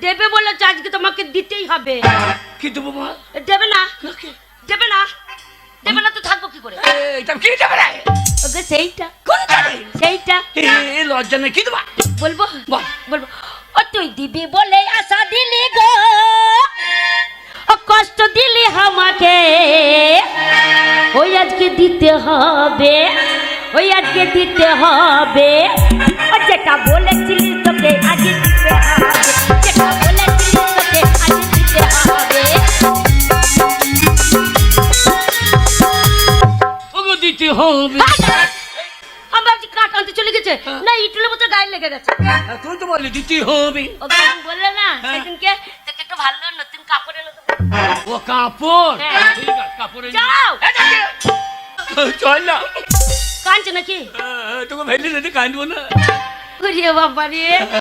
দেবে বলেছে আজকে তোমাকে দিতেই হবে। কি দেবো মা? দেবে না, দেবে না, দেবে না তো থাকবো কি করে? এটা কি দেবে রে? ওকে সেইটা, কোনটা রে? সেইটা এ লজ্জা নেই, কি দেবা? বলবো, বল। বলবো। ও তুই দিবি বলে আশা দিলি গো, ও কষ্ট দিলি আমাকে, ওই আজকে দিতে হবে, ওই আজকে দিতে হবে। ও যেটা বলেছিলি তোকে আজকে দিতে হবে, যেটা বলেছিলি তোকে আজকে দিতে হবে। ওগো দিতে হবে। আমি ভাবছি কাঠ আনতে চলে গেছে, না ইটুলের মতো গায়ে লেগে গেছে। তুই তো বললি দিতে হবে। ওকে আমি বললে না সেদিনকে তোকে একটু ভালো নতুন কাপড় এনে দেবো। ও কাপড়, হ্যাঁ। ঠিক আছে কাপড়ে যাও চল না। কাঁদছে নাকি? তোকে ভেবে কাঁদবো না। ওরে বাবা রে।